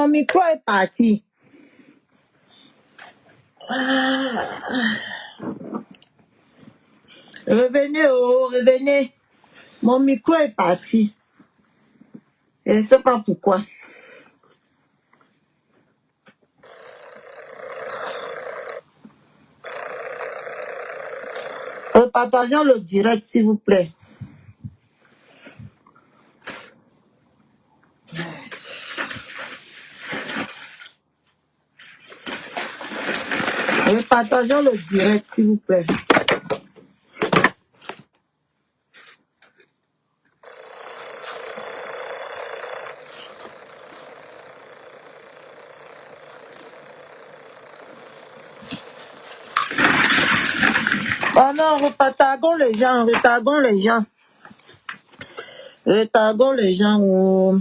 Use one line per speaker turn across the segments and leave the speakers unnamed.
Mon micro est parti. Revenez, oh, revenez. Mon micro est parti. Je ne sais pas pourquoi. Partageons le direct, s'il vous plaît. Partageons le direct, s'il vous plaît. Oh non, retardons les gens, retardons les gens. Retardons les gens. Oh.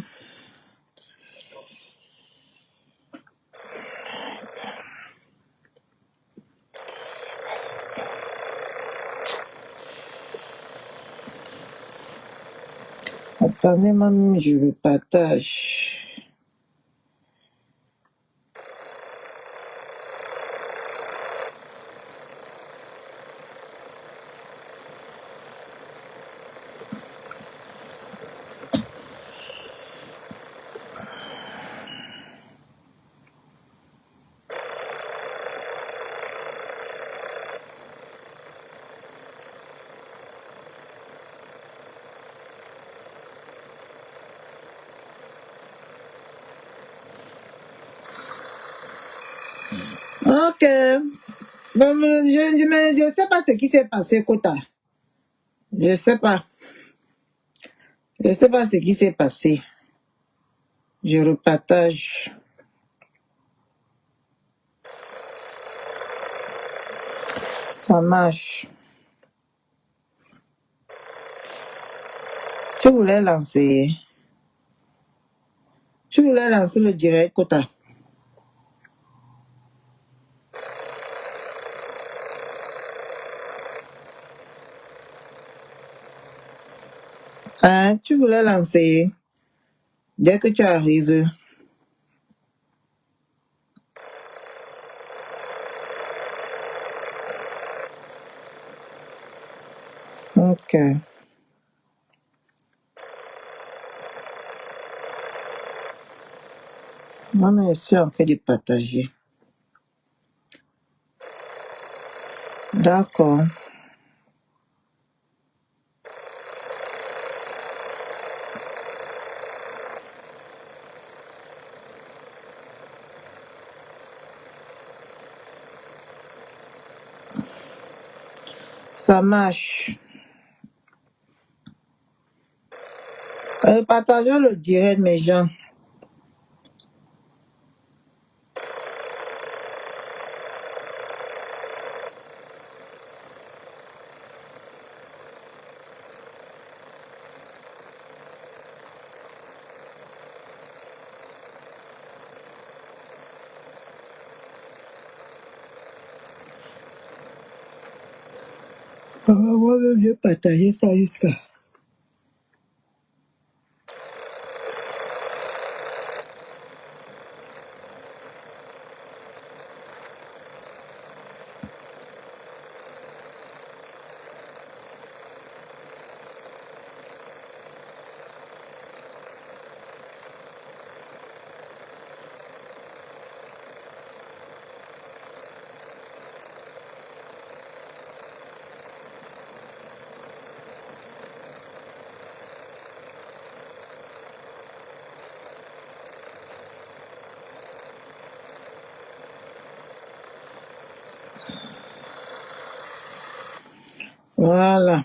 Attendez, même, je le partage. Ok. Bon, je sais pas ce qui s'est passé, Kota. Je sais pas. Je sais pas ce qui s'est passé. Je repartage. Ça marche. Tu voulais lancer. Tu voulais lancer le direct, Kota. Hein, tu voulais lancer. Dès que tu arrives. Ok. Moi, je suis en train de partager. D'accord. Ça marche. Partageons le direct, mes gens. Moi-même, j'ai partagé ça jusqu'à. Voilà.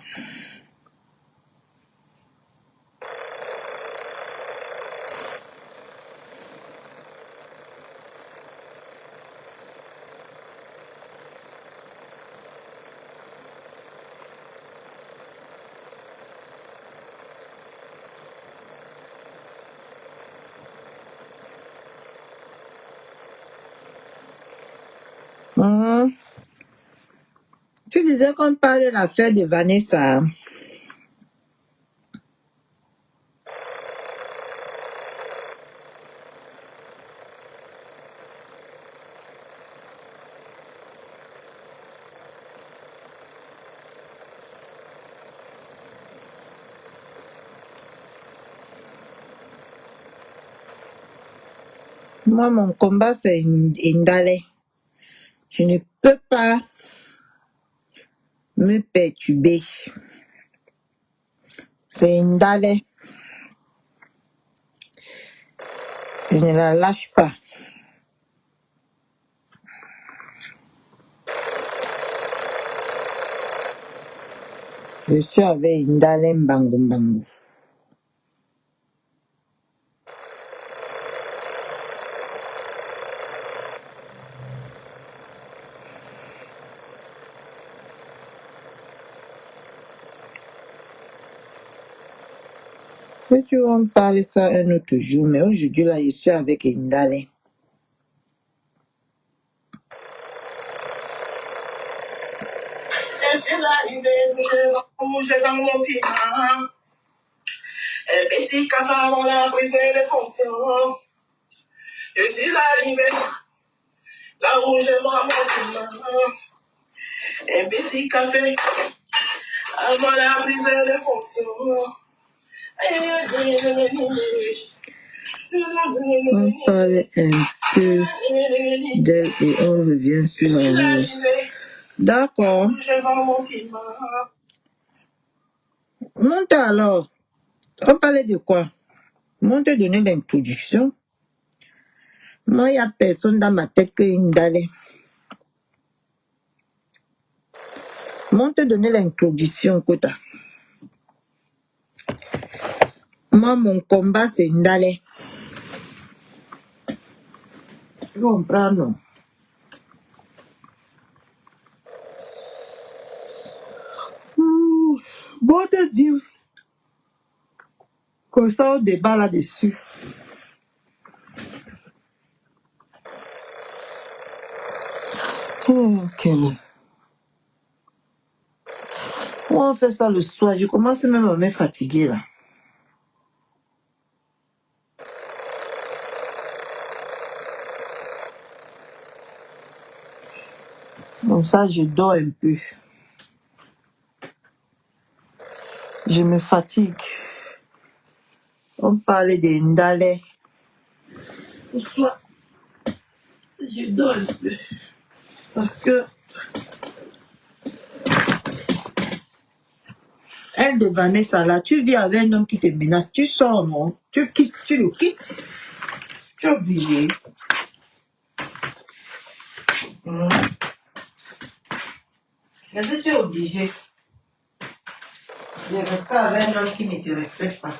Mhm. Tu disais qu'on parle de l'affaire de Vanessa. Moi, mon combat, c'est Indale. Je ne peux pas me perturber. C'est Indale. Je ne la lâche pas. Je suis avec Indale Mbango Mbango. Si tu vas me parler ça un autre jour, mais aujourd'hui, là, je suis avec Indale.
Je suis arrivé, j'ai dans mon pied. Un petit cafard dans la prison de fonction. Je suis arrivé là où j'aimerais mon pied. Un petit café avant la prison de fonction.
On parle un peu d'elle et on revient sur la rose. D'accord. Monte alors. On parlait de quoi? Moi, te donner l'introduction. Moi, il n'y a personne dans ma tête que Indale. Moi, te donner l'introduction, Kota. Moi, mon combat, c'est Indale. Tu comprends, non? Bon, te dire, comme ça, on débat là-dessus. Quel... On fait ça le soir. Je commence même à me fatiguer, là. Bon, ça, je dors un peu. Je me fatigue. On parlait de Ndale. Le soir, je dors un peu. Parce que elle de Vanessa, là, tu vis avec un homme qui te menace. Tu sors, non? Tu quittes, tu le quittes. Tu es obligé. Mais si tu es obligé de rester avec un homme qui ne te respecte pas.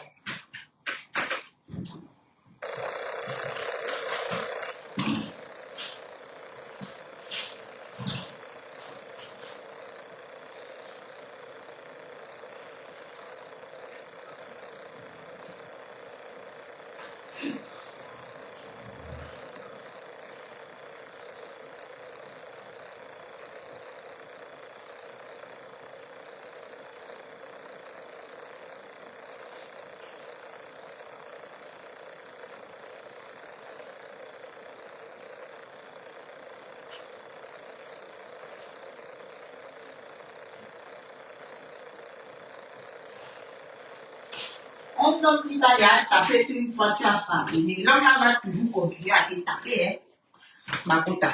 Un homme qui t'a déjà tapé une fois, tu as pardonné. L'homme là va toujours continuer à te taper, hein, Makota.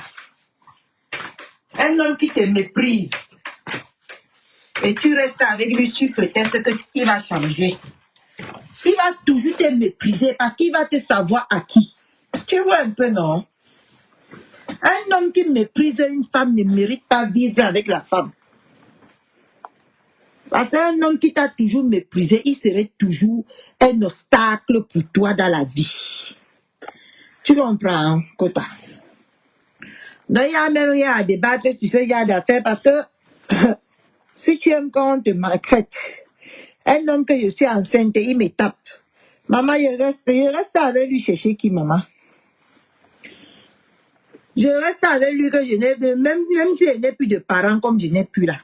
Un homme qui te méprise et tu restes avec lui, tu prétextes qu'il va changer. Il va toujours te mépriser parce qu'il va te savoir à qui. Tu vois un peu, non? Un homme qui méprise une femme ne mérite pas vivre avec la femme. Parce qu'un homme qui t'a toujours méprisé, il serait toujours un obstacle pour toi dans la vie. Tu comprends, hein, Kota? Donc, il y a même rien à débattre sur ce genre d'affaires parce que si tu aimes quand on te maltraite, un homme que je suis enceinte, il me tape. Maman, je reste avec lui chercher qui, maman? Je reste avec lui que je n'ai même si je n'ai plus de parents comme je n'ai plus là.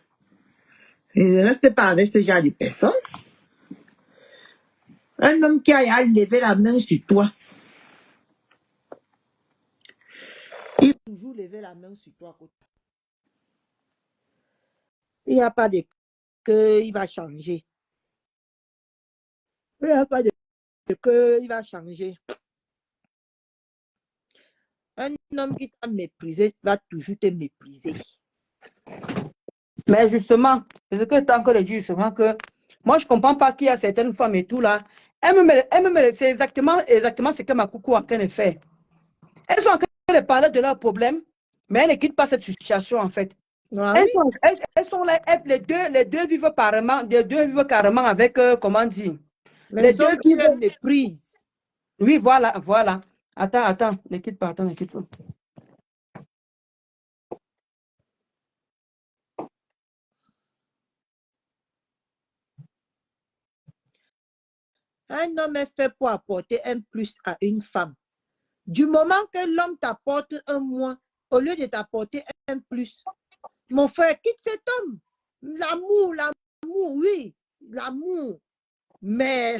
Je ne reste pas avec ce genre de personne. Un homme qui a levé la main sur toi, il va toujours lever la main sur toi. Il n'y a pas de que il va changer. Il n'y a pas de que il va changer. Un homme qui t'a méprisé va toujours te mépriser.
Mais justement, c'est ce que tu as encore dit justement que moi, je ne comprends pas qu'il y a certaines femmes et tout là. C'est exactement ce que ma coucou est en train de faire. Elles sont en train de parler de leurs problèmes, mais elles ne quittent pas cette situation en fait.
Ah, oui?
Elles sont là, les deux vivent carrément avec, comment dire,
Mais
les deux
sauf qu'ils
vivent.
méprisent.
Oui, voilà, voilà. Attends, ne quitte pas, ne quitte pas.
Un homme est fait pour apporter un plus à une femme. Du moment que l'homme t'apporte un moins, au lieu de t'apporter un plus, mon frère, quitte cet homme. L'amour, oui, l'amour. Mais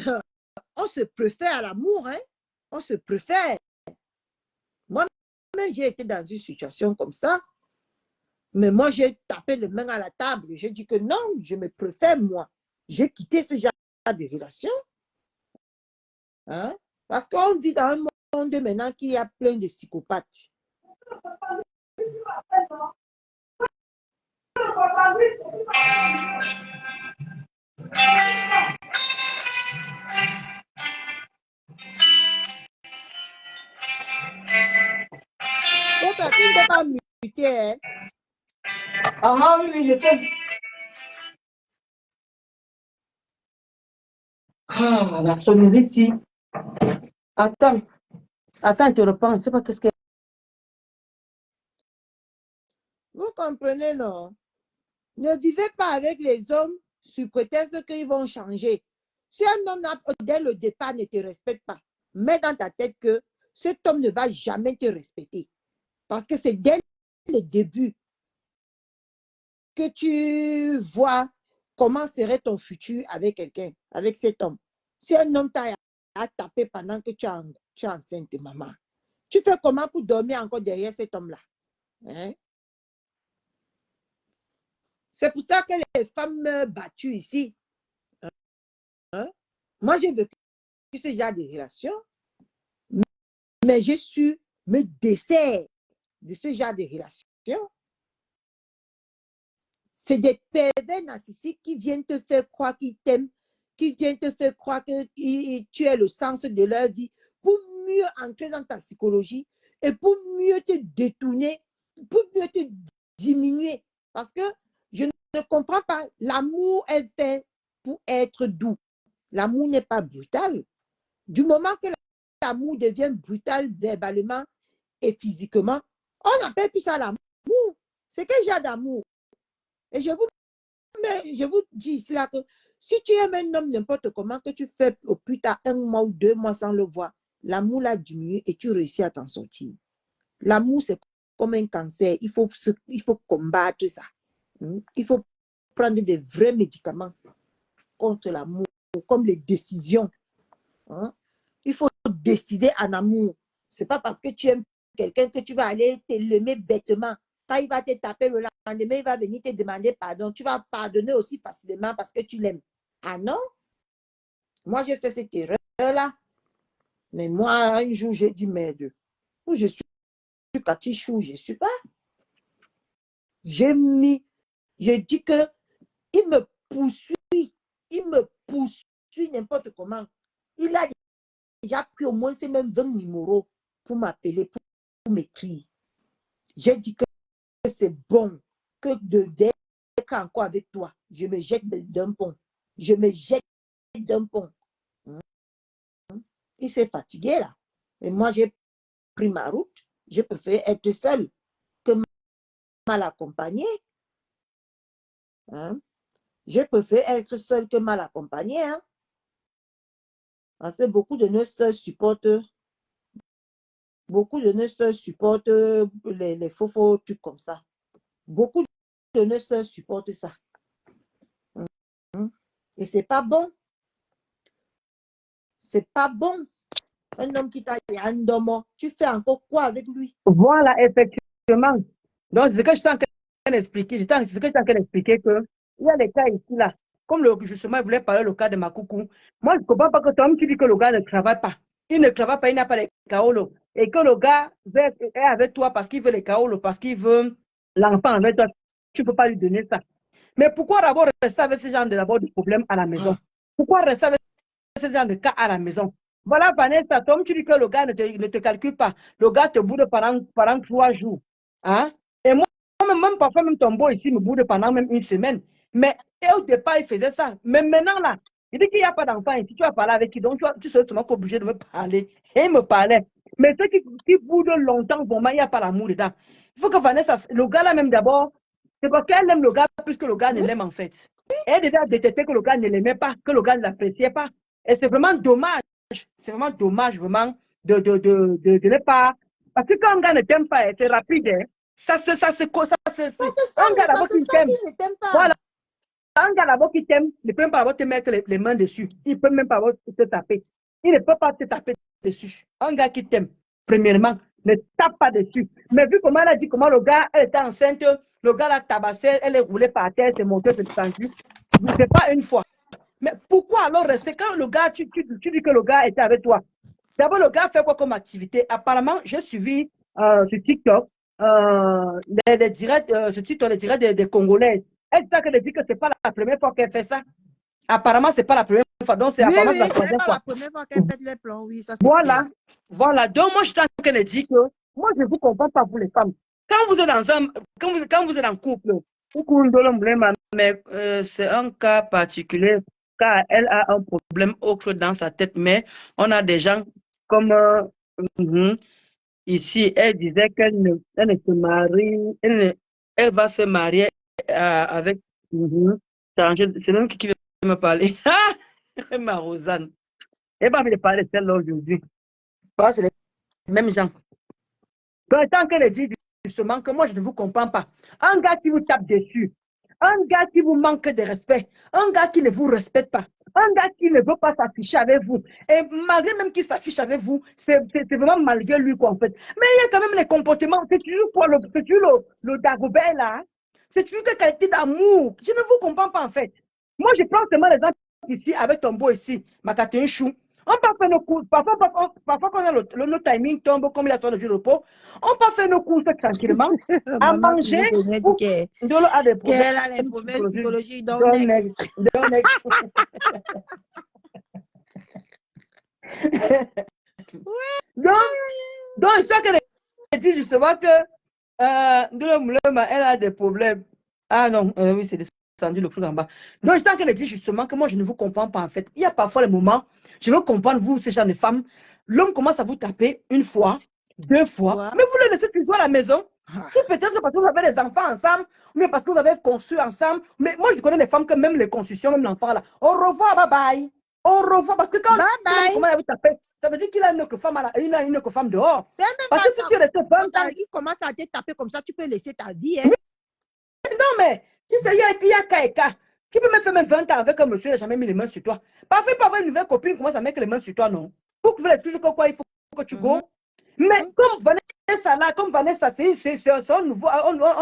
on se préfère à l'amour, hein? On se préfère. Moi-même, j'ai été dans une situation comme ça. Mais moi, j'ai tapé les mains à la table. J'ai dit que non, je me préfère moi. J'ai quitté ce genre de relation. Hein? Parce qu'on vit dans un monde maintenant qui a plein de psychopathes. Donc, tu ne peux pas muter. Hein?
Ah oui, je t'aime. Ah, la sonnerie ici. Attends, je te reprends. Je ne sais pas qu'est-ce que.
Vous comprenez, non? Ne vivez pas avec les hommes sous prétexte qu'ils vont changer. Si un homme, dès le départ, ne te respecte pas, mets dans ta tête que cet homme ne va jamais te respecter. Parce que c'est dès le début que tu vois comment serait ton futur avec quelqu'un, avec cet homme. Si un homme t'a tapé pendant que tu es enceinte, maman, tu fais comment pour dormir encore derrière cet homme-là? Hein? C'est pour ça que les femmes battues ici, hein? Moi, j'ai vécu ce genre de relation, mais j'ai su me défaire de ce genre de relation. C'est des pervers narcissiques qui viennent te faire croire qu'ils t'aiment, qui viennent te faire croire que tu es le sens de leur vie, pour mieux entrer dans ta psychologie et pour mieux te détourner, pour mieux te diminuer. Parce que je ne comprends pas, l'amour est fait pour être doux. L'amour n'est pas brutal. Du moment que l'amour devient brutal verbalement et physiquement, on n'appelle plus ça l'amour. C'est quel genre d'amour? Et je vous dis ici là que si tu aimes un homme n'importe comment, que tu fais au plus tard 1 mois ou 2 mois sans le voir, l'amour l'a diminué et tu réussis à t'en sortir. L'amour, c'est comme un cancer. Il faut combattre ça. Il faut prendre des vrais médicaments contre l'amour, comme les décisions. Hein? Il faut décider en amour. Ce n'est pas parce que tu aimes quelqu'un que tu vas aller te l'aimer bêtement. Quand il va te taper le lendemain, il va venir te demander pardon. Tu vas pardonner aussi facilement parce que tu l'aimes. Ah non? Moi, j'ai fait cette erreur-là. Mais moi, un jour, j'ai dit, merde, où je suis catichou, je ne suis pas. J'ai dit que il me poursuit n'importe comment. Il a déjà pris au moins ces mêmes 20 numéros pour m'appeler, pour m'écrire. J'ai dit que c'est bon, que d'être encore avec toi, je me jette d'un pont. Je me jette d'un pont. Il s'est fatigué là. Et moi, j'ai pris ma route. Je préfère être seule que mal accompagnée. Hein? Je préfère être seule que mal accompagnée. Hein? Parce que beaucoup de nos sœurs supportent les faux trucs comme ça. Beaucoup de nos sœurs supportent ça. Et c'est pas bon. C'est pas bon. Un homme qui t'a un domo, tu fais encore quoi avec lui?
Voilà, effectivement. Donc, c'est ce que je suis en train d'expliquer. C'est ce que je suis en train d'expliquer que il y a des cas ici, là. Comme justement, il voulait parler le cas de ma coucou. Moi, je ne comprends pas que toi, tu dis que le gars ne travaille pas. Il ne travaille pas, il n'a pas de kaolo.
et que le gars est avec toi parce qu'il veut les chaos, parce qu'il veut l'enfant avec toi, tu ne peux pas lui donner ça. Mais pourquoi d'abord rester avec ce genre de problèmes à la maison? Pourquoi rester avec ce genre de cas à la maison? Voilà, Vanessa, comme tu dis que le gars ne te calcule pas, le gars te boude pendant 3 jours. Hein? Et moi, même parfois, même ton beau ici me boude pendant même une semaine. Mais au départ, il faisait ça. Mais maintenant, là, il dit qu'il n'y a pas d'enfant ici. Tu vas parler avec qui? Donc, tu seras seulement obligé de me parler. Et il me parlait. Mais ceux qui boudent longtemps, bon, il n'y a pas l'amour dedans. Il faut que Vanessa, le gars là même d'abord, c'est parce qu'elle aime le gars plus que le gars ne l'aime en fait. Elle déjà détestait que le gars ne l'aimait pas, que le gars ne l'appréciait pas. Et c'est vraiment dommage. C'est vraiment dommage, vraiment, de ne pas. Parce que quand un gars ne t'aime pas, c'est rapide. Hein. Ça, c'est un gars d'abord qui t'aime. Voilà. Un gars d'abord qui t'aime, il ne peut même pas te mettre les mains dessus. Il ne peut même pas te taper. Il ne peut pas te taper dessus. Un gars qui t'aime, premièrement, ne tape pas dessus. Mais vu comment elle a dit, comment le gars, elle était enceinte, le gars l'a tabassé, elle est roulée par terre, c'est monté, c'est descendu. Ce n'est pas une fois. Mais pourquoi alors rester quand le gars, tu dis que le gars était avec toi? D'abord, le gars fait quoi comme activité? Apparemment, j'ai suivi sur TikTok les directs, sur TikTok, les directs des Congolais. Elle dit que ce n'est pas la première fois qu'elle fait ça. Apparemment, ce n'est pas la première fois. Donc, c'est apparemment la troisième fois.
La première fois qu'elle fait les plans, oui, ça c'est
Voilà. Voilà. Donc, moi, je suis en train de dire que moi, je ne vous comprends pas, vous les femmes. Quand vous êtes quand vous êtes en couple, mais c'est un cas particulier, car elle a un problème autre dans sa tête, mais on a des gens comme ici, elle disait qu'elle ne se marie, elle va se marier avec c'est même qui veut me parler. Ma Rosanne. Elle va me parler de celle-là aujourd'hui. C'est les mêmes gens. Donc, tant qu'elle dit justement que moi, je ne vous comprends pas. Un gars qui vous tape dessus, un gars qui vous manque de respect, un gars qui ne vous respecte pas, un gars qui ne veut pas s'afficher avec vous. Et malgré même qu'il s'affiche avec vous, c'est vraiment malgré lui, quoi, en fait. Mais il y a quand même les comportements. C'est toujours quoi, le Dagobert, là. C'est toujours une qualité d'amour. Je ne vous comprends pas, en fait. Moi, je prends seulement l'exemple ici, avec ton beau ici, Makatin Chou. On peut faire nos courses, parfois quand le timing tombe, comme il a ton de repos, on peut faire nos courses tranquillement, à manger.
Elle a des problèmes psychologiques, donc next.
Donc, ça qu'elle dit justement que elle a des problèmes. Ah non, oui, c'est descendu le flou en bas. Donc, je qu'elle dit justement que moi, je ne vous comprends pas en fait. Il y a parfois les moments, je veux comprendre, vous, ces gens de femmes, l'homme commence à vous taper une fois, 2 fois, mais vous le laissez toujours à la maison. Tout peut-être parce que vous avez des enfants ensemble, ou bien parce que vous avez construit ensemble. Mais moi, je connais des femmes que même les constructions, même l'enfant là. Au revoir, bye bye. Au revoir, parce que quand il commence à vous taper, ça veut dire qu'il a une autre femme dehors. Parce que si tu restes 20 ans,
il commence à te taper comme ça, tu peux laisser ta vie. Hein?
Non, mais tu sais, il y a cas et cas. Tu peux même faire même 20 ans avec un monsieur qui n'a jamais mis les mains sur toi. Parfois, pas avoir une nouvelle copine commence à mettre les mains sur toi, non. Pour que vous êtes toujours quoi, il faut que tu go. Mais comme Vanessa là, c'est un nouveau,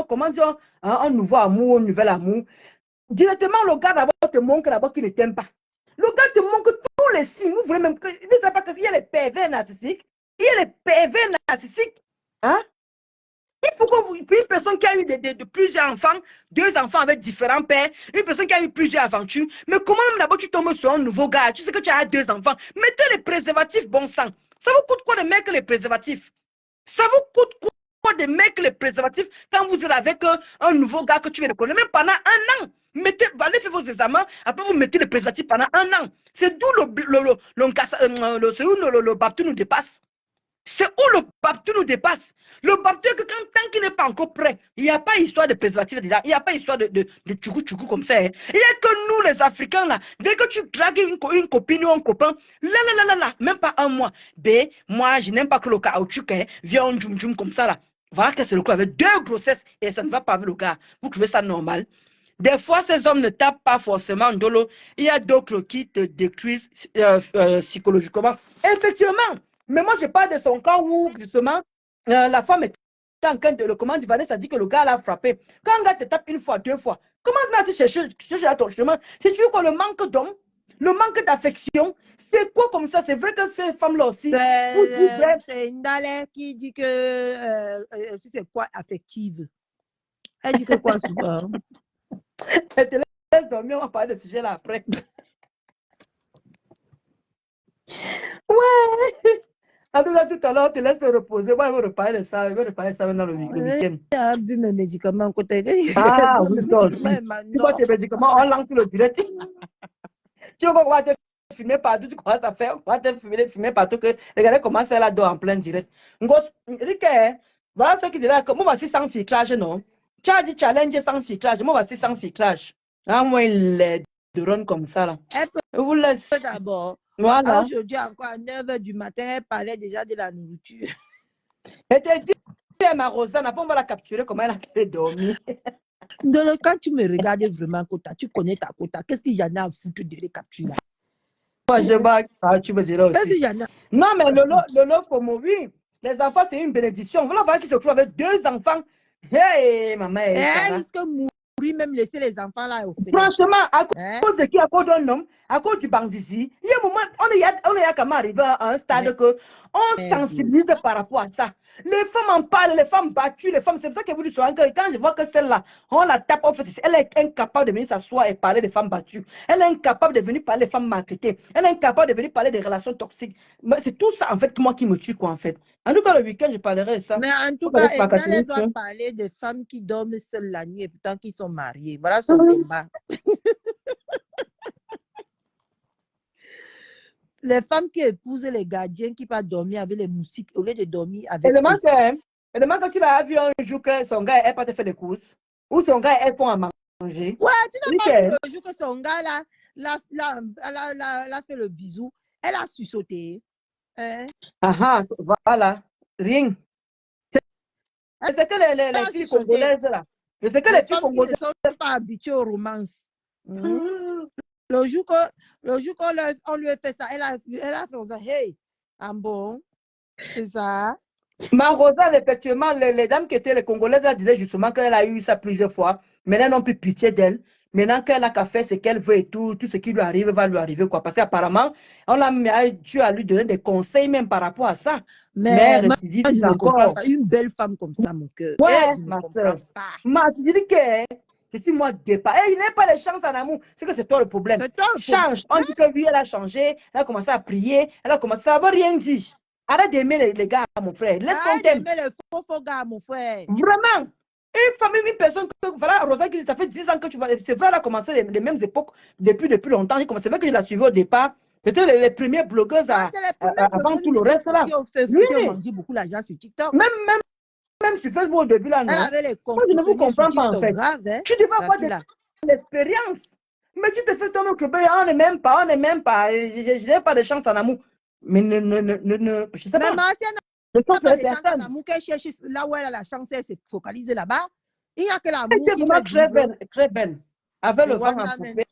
comment dire, un nouveau amour, un nouvel amour. Directement, le gars d'abord te montre d'abord qu'il ne t'aime pas. Le gars te montre tous les signes. Vous voulez même que. Il ne sait pas qu'il y a les pervers narcissiques. Il y a les pervers narcissiques. Hein? Il faut que une personne qui a eu plusieurs enfants, 2 enfants avec différents pères, une personne qui a eu plusieurs aventures, mais comment même d'abord tu tombes sur un nouveau gars, tu sais que tu as 2 enfants, mettez les préservatifs, bon sang. Ça vous coûte quoi de mettre les préservatifs? Ça vous coûte quoi de mettre les préservatifs quand vous êtes avec un nouveau gars que tu viens de connaître, même pendant 1 an? Allez faire vos examens, après vous mettez les préservatifs pendant 1 an. C'est d'où le baptême nous dépasse. C'est où le baptême nous dépasse. Le baptême, que tant qu'il n'est pas encore prêt, il n'y a pas histoire de préservatif dedans. Il n'y a pas histoire de tchoukou comme ça. Hein. Il n'y a que nous, les Africains, là. Dès que tu dragues une copine ou un copain, là, même pas 1 mois. Moi, je n'aime pas que le caoutchouc vienne en djoum comme ça, là. Voilà que c'est le coup avec 2 grossesses et ça ne va pas avec le gars. Vous trouvez ça normal? Des fois, ces hommes ne tapent pas forcément dolo. Il y a d'autres qui te détruisent psychologiquement. Effectivement. Mais moi, je parle de son cas où, justement, la femme est en train de le commander. Vanessa dit que le gars l'a frappé. Quand un gars te tape 1 fois, 2 fois, comment tu cherches à ton chemin? Si tu veux qu'on le manque d'homme, Le manque d'affection, c'est quoi comme ça? C'est vrai que ces femmes-là aussi, vous dites,
C'est Ndale qui dit que c'est quoi affective. Elle dit que quoi souvent?
elle te laisse dormir, on va parler de ce sujet là après. Ouais. En tout cas, tout à l'heure, on te laisse te reposer. Moi, je vais reparler de ça. Je vais reparler de ça maintenant le week-end.
J'ai bu mes médicaments côté.
Ah, oui, toi aussi. Tu vois tes médicaments, on lance le direct. Tu vois qu'on va te filmer partout, tu commences à faire, on va te filmer partout, que regardez comment c'est là-dedans en plein direct. Voilà ce qui dit là, que moi, voici sans filtrage, non? Tu as dit challenge sans filtrage, moi, voici sans filtrage. Ah, moi, il est de run comme ça, là. Je vous laisse.
D'abord.
Voilà.
Aujourd'hui, encore à 9h du matin, elle parlait déjà de la nourriture.
Elle t'a dit, ma Rosanne, après on va la capturer, comment elle a dormi.
Donc, quand tu me regardes vraiment, Kota, tu connais ta Kota, qu'est-ce qu'il y en a à foutre de les capturer?
Moi, je vais, tu me diras aussi.
Qu'est-ce qu'il y en a?
Non, mais Lolo, faut mourir. Les enfants, c'est une bénédiction. Voilà, voir qui se trouve avec 2 enfants. Hey, maman.
Elle risque de mourir, même laisser les enfants là.
Franchement, à cause de qui? À cause d'un homme, à cause du banzizi. Il y a un moment, on est quand même arrivé à un stade que on sensibilise par rapport à ça. Les femmes en parlent, les femmes battues, les femmes. C'est pour ça que vous dites souvent que quand je vois que celle-là, on la tape, en fait, elle est incapable de venir s'asseoir et parler des femmes battues. Elle est incapable de venir parler des femmes maltraitées. Elle est incapable de venir parler des relations toxiques. C'est tout ça, en fait, moi qui me tue, quoi, en fait. En tout cas, le week-end, je parlerai de ça.
Mais en tout cas, elle doit parler des femmes qui dorment seules la nuit et pourtant qui sont mariées. Voilà son combat. Les femmes qui épousent les gardiens qui partent dormir avec les moustiques au lieu de dormir avec eux.
Elle demande que tu l'as vu un jour que son gars n'est pas te faire des courses ou son gars est pour à manger.
Ouais, tu n'as pas vu le jour que son gars là, l'a fait le bisou. Elle a sursauté.
Ah, voilà. Rien. C'est que les filles congolaises là. Je sais que les filles congolaises
ne sont pas habituées aux romances. Le jour qu'on lui a fait ça, elle a fait ça. Hey, bon, c'est ça.
Ma Rosanne, effectivement, les dames qui étaient les Congolaises, elles disaient justement qu'elle a eu ça plusieurs fois. Maintenant, elles n'ont plus pitié d'elle. Maintenant qu'elle a qu'à faire ce qu'elle veut et tout ce qui lui arrive va lui arriver, quoi. Parce qu'apparemment, tu as lui donné des conseils même par rapport à ça.
Mais moi, je ne comprends pas. Une belle femme comme ça, mon cœur.
Ouais, ma soeur. Tu dis que je suis moi départ. Il n'est pas de chance en amour. C'est que c'est toi le problème. Change. On dit que oui, elle a changé. Elle a commencé à prier. Elle a commencé à ne rien dire. Arrête d'aimer les gars, mon frère. Laisse qu'on t'aime.
Arrête d'aimer les faux gars, mon frère.
Vraiment. Une famille, une personne, voilà, Rosa qui dit, ça fait 10 ans que tu vois. C'est vrai, elle a commencé les mêmes époques depuis longtemps. C'est vrai que je l'ai suivi au départ. C'était les premières blogueuses avant tout le reste là.
Qui ont fait manger beaucoup l'argent sur TikTok.
Même sur Facebook au début là, non.
Elle avait les
moi, je ne vous comprends pas en fait.
Grave, hein,
tu devais avoir de l'expérience. Mais tu te fais ton autre bébé, on n'est même pas. Je n'ai pas de chance en amour. Mais je sais pas.
Mais pas de chance en amour qu'elle cherche là où elle a la chance, elle s'est focalisée là-bas. Il n'y a que l'amour qui fait
très belle, très belle. Avec le vent en poupée,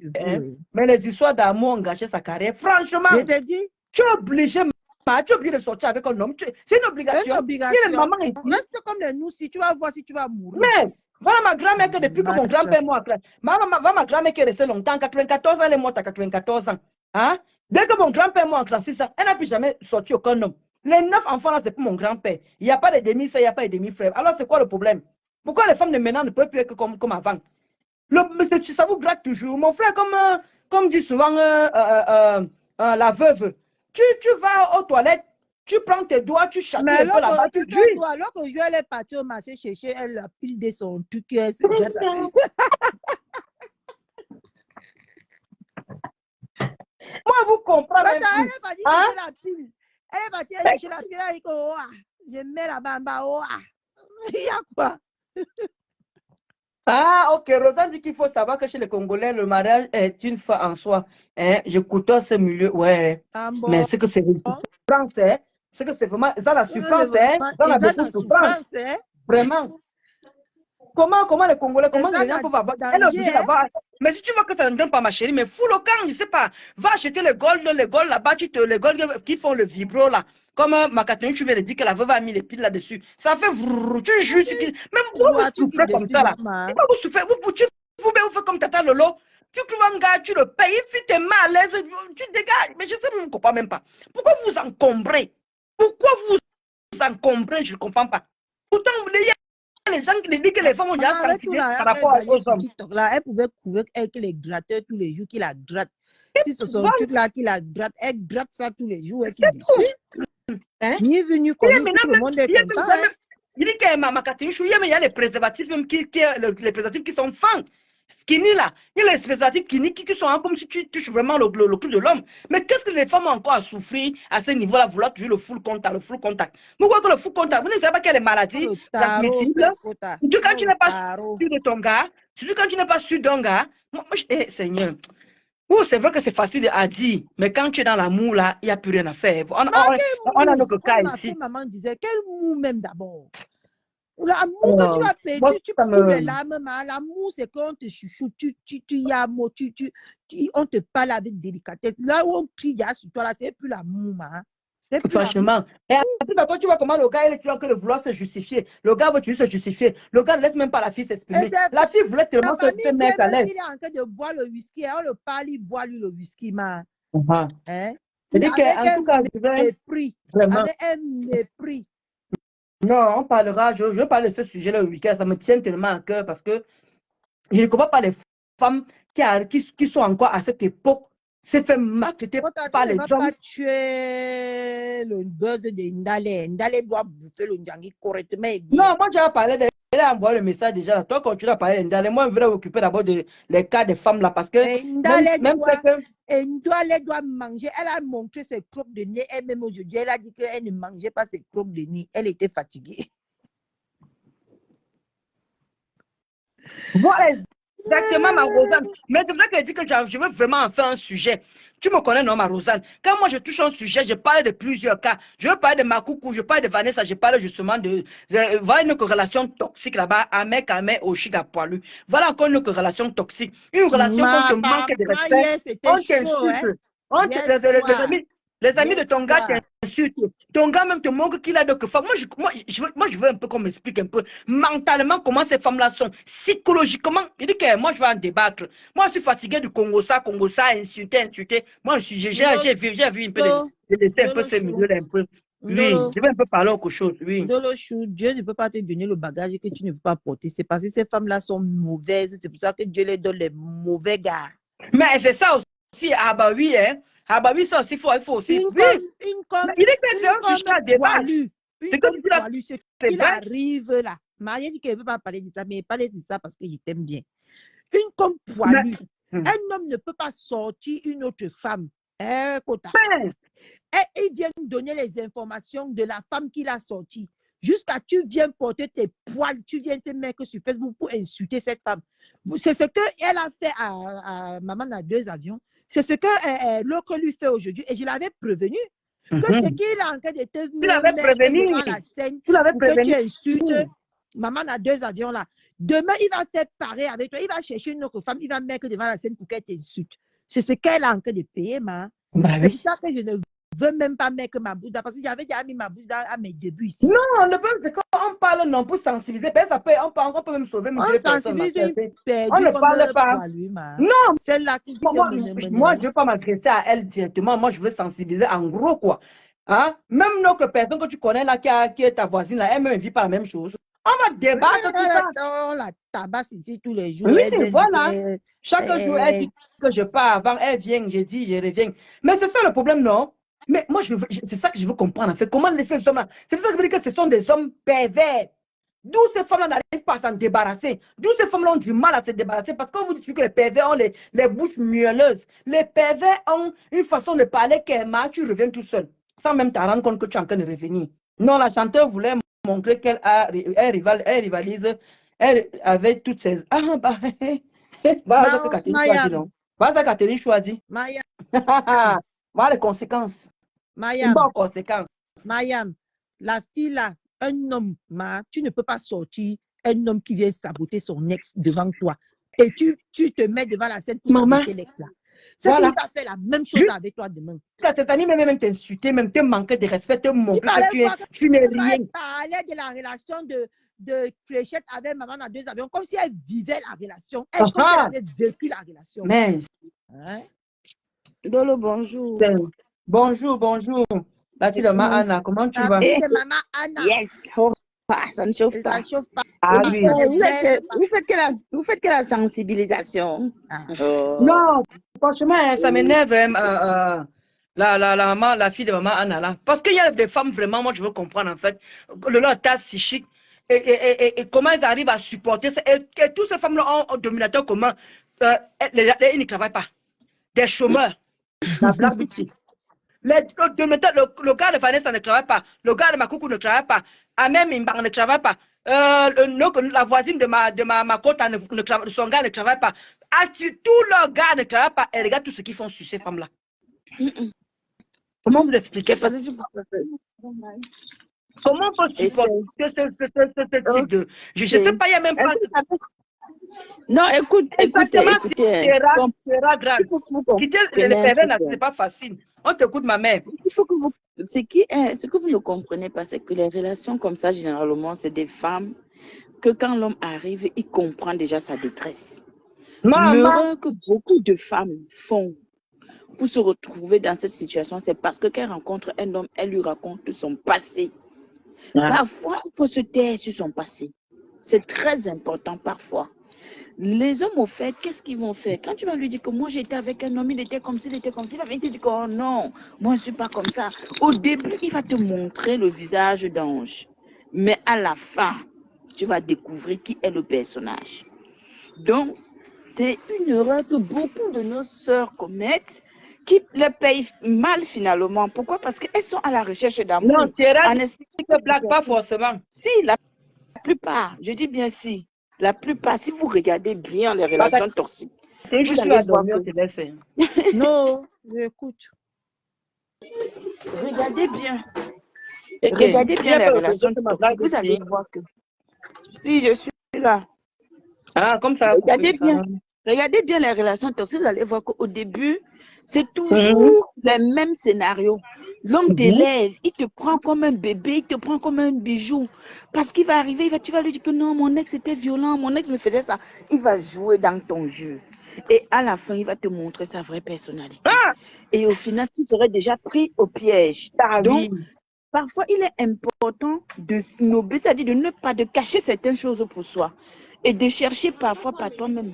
mais les histoires d'amour ont gâché sa carrière. Franchement,
je te dis,
tu es obligé de sortir avec un homme. C'est une obligation. Il y a les mamans ici.
Reste comme les nous, si tu vas voir si tu vas mourir.
Mais voilà ma grand-mère que depuis que mon grand-père est mort, ma grand-mère qui est restée longtemps, en 94 ans, elle est morte à 94 ans. Hein? Dès que mon grand-père est mort en 36 ans, elle n'a plus jamais sorti aucun homme. Les 9 enfants là, c'est pour mon grand-père. Il n'y a pas de demi-sœurs, il n'y a pas de demi-frères. Alors c'est quoi le problème? Pourquoi les femmes de maintenant ne peuvent plus être comme avant? Ça vous gratte toujours. Mon frère, comme dit souvent la veuve, tu vas aux toilettes, tu prends tes doigts, tu chatouilles un peu là-bas, tu juges.
Alors que Joël est parti au marché chercher, elle la pile de son truc.
Moi, vous comprenez.
Elle est partie chercher la pile. Elle est partie chercher la pile. Elle dit que je mets la bamba. Il y a quoi?
Ah, ok. Rosanne dit qu'il faut savoir que chez les Congolais, le mariage est une fin en soi. Hein? Je côtoie ce milieu, ouais. Bon. Mais c'est que c'est souffrance, hein? C'est que c'est vraiment ça la souffrance, hein? Ça la beaucoup de souffrance. Vraiment. Comment les Congolais, comment les gens peuvent avoir. Elle est obligée d'avoir. Mais si tu vois que ça ne donne pas, ma chérie, mais fous le camp, je sais pas. Va acheter les gold là-bas, les gold qui font le vibro là. Comme ma Catherine, tu viens de dire que la veuve a mis les piles là-dessus. Ça fait vrrr, tu joues, même vous souffrez comme ça là. Vous souffrez, vous faites comme Tata Lolo. Tu trouves un gars, tu le payes, il t'es mal à l'aise, tu dégages. Mais je ne sais pas, je ne comprends même pas. Pourquoi vous encombrez? Pourquoi vous encombrez? Je ne comprends pas. Pourtant, il y a les gens qui disent que les femmes ont déjà
Avec tout
sanctionné
là,
par
après,
rapport
aller
aux
sur
hommes.
TikTok là, elle pouvait prouver avec les gratteurs tous les jours qu'il la gratte. Si ce sont
Voilà.
trucs là qui la gratte, elle gratte ça tous les jours et
C'est
qui
tout.
dessus.
Hein?
Ni vu ni
Il y a
connu,
maintenant
tout le monde est
il y a
content.
même, il dit qu'il y a les préservatifs même les préservatifs qui sont fins. Skinny là, il y a les préservatifs qui sont comme si tu touches vraiment le cul de l'homme. Mais qu'est-ce que les femmes ont encore à souffrir à ce niveau-là, vouloir toujours le full contact, le full contact. Pourquoi que le full contact? Vous ne savez pas qu'il y a les maladies
Le tarot,
transmissibles.
Pescota.
Surtout quand tu
Le
n'es pas
tarot.
sûr de ton gars, surtout quand tu n'es pas sûr d'un gars. Seigneur. Oh, c'est vrai que c'est facile à dire, mais quand tu es dans l'amour, là, il n'y a plus rien à faire. On a notre cas ici.
Maman disait, quel mou même d'abord. L'amour que tu
Moi,
as perdu, tu
ça
coules les
me...
larmes, l'amour, c'est qu'on te chouchoute, y a mot, on te parle avec délicatesse. Là où on crie sur toi, là, c'est plus l'amour, c'est plus l'amour.
Franchement. Et après, tu vois comment le gars, il est en train de vouloir se justifier. Le gars veut toujours se justifier. Le gars ne laisse même pas la fille s'exprimer. La fille voulait tellement
La
se
famille
mettre à l'aise.
il est en train de boire le whisky, et on le parle, il boit lui le whisky,
Hein?
Avec
En tout cas, je vais
mépris,
vraiment...
avec un mépris.
Non, on parlera, je parle de ce sujet-là le week-end, ça me tient tellement à cœur parce que je ne comprends pas les femmes qui sont encore à cette époque, s'est fait maltraiter par les
Tu ne vas
hommes.
pas tuer le buzz de Ndale. Ndale doit bouffer le Ndjangi correctement et bien.
Non, moi j'ai parlé de... Elle a envoyé le message déjà là. Toi, continue à parler d'Indale. Moi, je voudrais m'occuper d'abord des cas des femmes là parce que
Ndale doit manger. Elle a montré ses crocs de nez. Elle-même aujourd'hui, elle a dit qu'elle ne mangeait pas ses crocs de nez. Elle était fatiguée.
Voilà exactement ma Rosanne. Mais c'est pour ça qu'elle dit que je veux vraiment en faire un sujet. Tu me connais, non, ma Rosanne? Quand moi je touche un sujet, je parle de plusieurs cas. Je veux parler de Makoukou, je parle de Vanessa, je parle justement voilà une relation toxique là-bas, à mec, au chic, à poilu. Voilà encore une relation toxique. Une relation qu'on te manque de respect, on t'insulte. Les amis de ton gars t'insultent. Ton gars même te montre qu'il a d'autres femmes. Moi, je veux un peu qu'on m'explique un peu mentalement comment ces femmes-là sont. Psychologiquement, je dis que moi, je vais en débattre. Moi, je suis fatigué du Congo, ça, insulter. Moi, j'ai vu un peu de laisser un peu ce milieu-là un peu. Oui, je vais un peu parler autre chose. Oui.
Dieu ne peut pas te donner le bagage que tu ne peux pas porter. C'est parce que ces femmes-là sont mauvaises. C'est pour ça que Dieu les donne les mauvais gars.
Mais c'est ça aussi. Ah bah oui, hein. Ah bah oui, ça aussi, il faut aussi. Il dit que c'est un sujet à débattre. C'est comme tu l'as
dit. Il arrive là. Marie dit qu'elle ne veut pas parler de ça, mais parler de ça parce qu'il t'aime bien. Une comme poilue. Un homme ne peut pas sortir une autre femme. Et il vient nous donner les informations de la femme qu'il a sortie. Jusqu'à tu viens porter tes poils, tu viens te mettre sur Facebook pour insulter cette femme. C'est ce qu'elle a fait à Maman à 2 avions. C'est ce que l'autre lui fait aujourd'hui. Et je l'avais prévenu que ce qu'il a en train de te mettre devant la scène pour que tu insultes Maman à 2 avions là. Demain, il va faire pareil avec toi. Il va chercher une autre femme, il va mettre devant la scène pour qu'elle t'insulte. C'est ce qu'elle a en train de payer, C'est pour ça que je ne veux même pas mettre ma bouche parce que j'avais déjà mis ma bouche à mes débuts ici.
Non, le problème c'est qu'on parle non pour sensibiliser. Ça peut, on peut même sauver une personne. On ne parle pas. Non,
celle-là qui dit
moi, je ne veux pas m'adresser à elle directement. Moi, je veux sensibiliser en gros, quoi. Hein? Même notre personne que tu connais là, qui est ta voisine, là, elle ne vit pas la même chose. On va débattre tout ça.
On la tabasse ici tous les jours.
Oui, voilà. Chaque jour, elle dit que je pars avant, elle vient, je dis, je reviens. Mais c'est ça le problème, non? Mais moi, c'est ça que je veux comprendre, en fait. Comment laisser ces hommes-là? C'est pour ça que je veux dire que ce sont des hommes pervers. D'où ces femmes-là n'arrivent pas à s'en débarrasser. D'où ces femmes-là ont du mal à se débarrasser. Parce qu'on vous dit que les pervers ont les bouches mielleuses. Les pervers ont une façon de parler qu'Emma, tu reviens tout seul. Sans même te rendre compte que tu es en train de revenir. Non, la chanteuse voulait montrer qu'elle rivalise avec toutes ces... Ah, bah, vas-y, Catherine choisit. Voilà les conséquences.
Mayam, la fille là, un homme, tu ne peux pas sortir un homme qui vient saboter son ex devant toi. Et tu te mets devant la scène pour saboter l'ex là. C'est qu'il va faire la même chose avec toi demain.
Cet ami même t'insulter, même te manquer de respect, te montrer que tu n'es rien.
Il parlait de la relation
de fléchette avec maman dans 2 avions, comme si elle vivait la relation. Elle, comme si elle avait vécu la relation.
Mais,
Hein?
Dolo, bonjour.
bonjour, bonjour. La fille de ma Anna, comment tu
La
vas?
fille de maman Anna.
Yes, ça ne chauffe
Et
pas.
ça chauffe pas.
Ah
Ça
oui.
ne baise pas.
Vous faites que la sensibilisation.
Ah.
Oh.
Non, franchement, ça m'énerve, la maman, la fille de maman Anna, là. Parce qu'il y a des femmes, vraiment, moi, je veux comprendre, en fait, leur état psychique et comment elles arrivent à supporter ça. Et toutes ces femmes-là ont un dominateur commun. Ils ne travaillent pas. Des chômeurs. La blague ici. Le gars de Vanessa ne travaille pas. Le gars de Makoukou ne travaille pas. Amem Imbang ne travaille pas. La voisine de ma côte, son gars ne travaille pas. Tous leurs gars ne travaillent pas. Et regarde tout ce qu'ils font sur ces femmes-là. Comment vous expliquez ça? Comment on peut supporter ce type de... Je ne sais pas, il n'y a même pas...
Non, écoutez.
C'est grave. Quitter les pervers, ce n'est pas facile. On t'écoute, ma mère.
Il faut que vous... Ce que vous ne comprenez pas, c'est que les relations comme ça, généralement, c'est des femmes que quand l'homme arrive, il comprend déjà sa détresse. L'erreur que beaucoup de femmes font pour se retrouver dans cette situation, c'est parce que qu'elle rencontre un homme, elle lui raconte son passé. Parfois, il faut se taire sur son passé. C'est très important parfois. Les hommes, au fait, qu'est-ce qu'ils vont faire? Quand tu vas lui dire que moi, j'étais avec un homme, il était comme s'il était comme s'il avait te dire que oh non, moi, je ne suis pas comme ça. Au début, il va te montrer le visage d'ange. Mais à la fin, tu vas découvrir qui est le personnage. Donc, c'est une erreur que beaucoup de nos sœurs commettent qui les payent mal finalement. Pourquoi? Parce qu'elles sont à la recherche d'amour.
Non, Thierry, ne blague pas forcément.
Si, la plupart, je dis bien si. La plupart, si vous regardez bien les relations toxiques,
je suis à dormir, te laisse.
Non, j'écoute.
Regardez bien. Regardez bien les relations toxiques. Vous allez voir que... Si, je suis là.
Ah, comme ça.
Regardez bien les relations toxiques. Vous allez voir qu'au début, c'est toujours les mêmes scénarios. L'homme t'élève, il te prend comme un bébé, il te prend comme un bijou. Parce qu'il va arriver, tu vas lui dire que non, mon ex était violent, mon ex me faisait ça. Il va jouer dans ton jeu. Et à la fin, il va te montrer sa vraie personnalité. Et au final, tu serais déjà pris au piège. Donc, parfois, il est important de snober, c'est-à-dire de cacher certaines choses pour soi. Et de chercher parfois par toi-même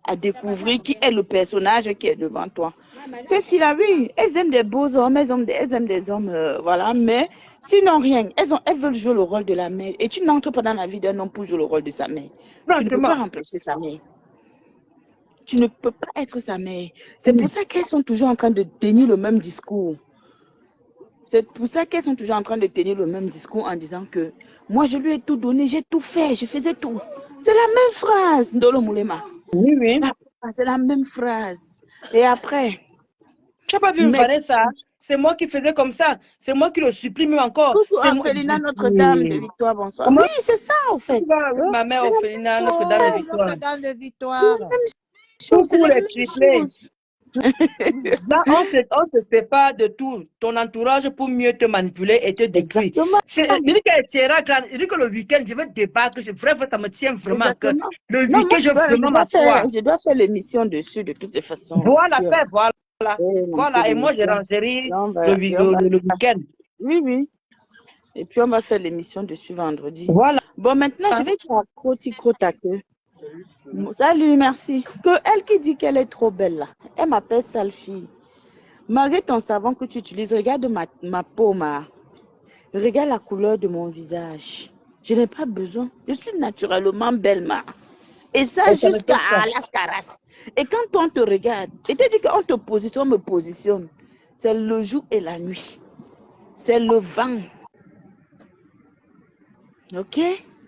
à découvrir qui est le personnage qui est devant toi. Ces filles-là, oui, elles aiment des beaux hommes, elles aiment des hommes, voilà, mais sinon rien. Elles veulent jouer le rôle de la mère. Et tu n'entres pas dans la vie d'un homme pour jouer le rôle de sa mère. Tu ne peux pas remplacer sa mère. Tu ne peux pas être sa mère. C'est pour ça qu'elles sont toujours en train de tenir le même discours. C'est pour ça qu'elles sont toujours en train de tenir le même discours en disant que moi, je lui ai tout donné, j'ai tout fait, je faisais tout. C'est la même phrase, Ndolo Moulema.
Oui.
C'est la même phrase. Et après...
Tu n'as pas vu Vanessa? C'est moi qui faisais comme ça. C'est moi qui le supprime encore.
C'est Ophelina Notre-Dame de Victoire, bonsoir. Oui, c'est ça, en fait.
Ma mère Ophelina Notre-Dame de Victoire.
Notre-Dame de Victoire.
C'est la même chose. Là, on se sépare de tout ton entourage pour mieux te manipuler et te détruire. Il dit que le week-end, je vais débattre. Ça me tient vraiment à cœur. Le week-end, je vais vraiment m'asseoir.
Je dois faire l'émission dessus de toutes les façons.
Voilà. Voilà, et moi, je rangerai le week-end.
Oui. Et puis, on va faire l'émission dessus vendredi.
Voilà.
Bon, maintenant, je vais dire à Crotake. Salut, merci. Elle qui dit qu'elle est trop belle, là, elle m'appelle sale fille. Malgré ton savon que tu utilises, regarde ma peau, regarde la couleur de mon visage. Je n'ai pas besoin. Je suis naturellement belle, Et ça, jusqu'à Alaskaras. Et quand on te regarde, et te dit qu'on te positionne, on me positionne. C'est le jour et la nuit. C'est le vent. Ok?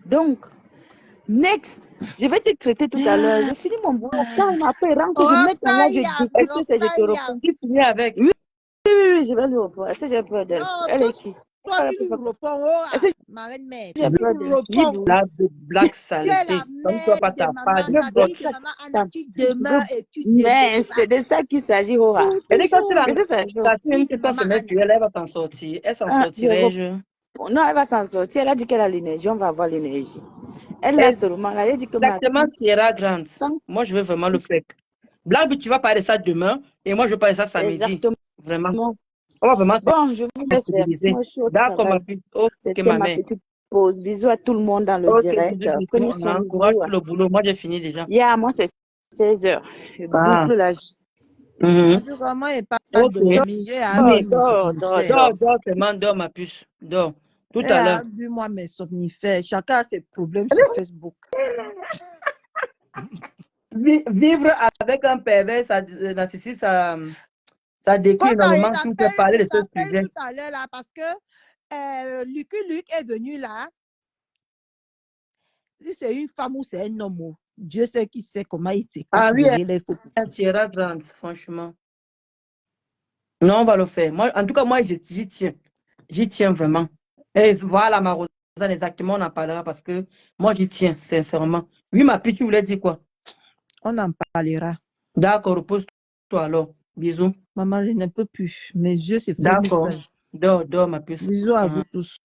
Donc, next, je vais te traiter tout à l'heure. Je finis mon boulot. Quand on m'appelle, rentre, je mets ton nom, je déteste et je te réponds.
Tu finis avec?
Oui, je vais lui répondre. Est-ce que j'ai peur d'elle? Elle est qui?
Toi qui nous réponds, ma reine mère.
Blague saleté. Comme tu n'as pas ta part de boxe.
Mais c'est de ça qu'il s'agit, Hora.
Elle est comme si la semestre, elle va t'en sortir. Elle s'en sortirait,
Non, elle va s'en sortir. Elle a dit qu'elle a l'énergie. On va avoir l'énergie. Elle l'a seulement là. Elle dit que ma
Exactement, Sierra Grande.
Tant-
Moi, je veux vraiment le faire. Blague, tu vas parler ça demain et moi, je vais parler ça samedi.
Exactement.
Vraiment. On va vraiment se
Bon, je vous laisse faire.
sensibiliser.
Moi, je suis au
D'accord, ma
travail.
puce. Ok,
C'était
ma
ma
mère.
petite pause. Bisous à tout le monde dans le
Ok,
direct.
bisous, bisous.
Prenez
On
soin de
encourage
vous.
pour le boulot. Moi, j'ai fini déjà.
Moi, c'est 16h. Je
Ah.
boucle la
En tout cas, moi, il pas
Ok.
dormi. J'ai
Oui.
bu mes somnifères.
Dors, seulement dors, ma puce. Dors. Tout à l'heure.
J'ai bu moi mes somnifères. Chacun a ses problèmes sur Facebook.
Vivre avec un pervers, ça, narcissique, ça décrit
Comment il
énormément. Tu peux parler de ce
t'appelle
sujet.
tout à l'heure là parce que Lucky Luke est venu là. Si c'est une femme ou c'est un homme, Dieu sait qui sait comment il s'écoute
Ah oui,
derrière les photos.
un Sierra Grande, franchement. Non, on va le faire. Moi, en tout cas, moi, j'y tiens. J'y tiens vraiment. Et voilà, ma Rosanne, exactement, on en parlera parce que moi, j'y tiens, sincèrement. Oui, ma petite, tu voulais dire quoi?
On en parlera.
D'accord, repose-toi alors. Bisous.
Maman, je ne peux plus. Mes yeux se ferment
D'accord.
seuls.
Dors, ma puce.
Bisous à vous tous.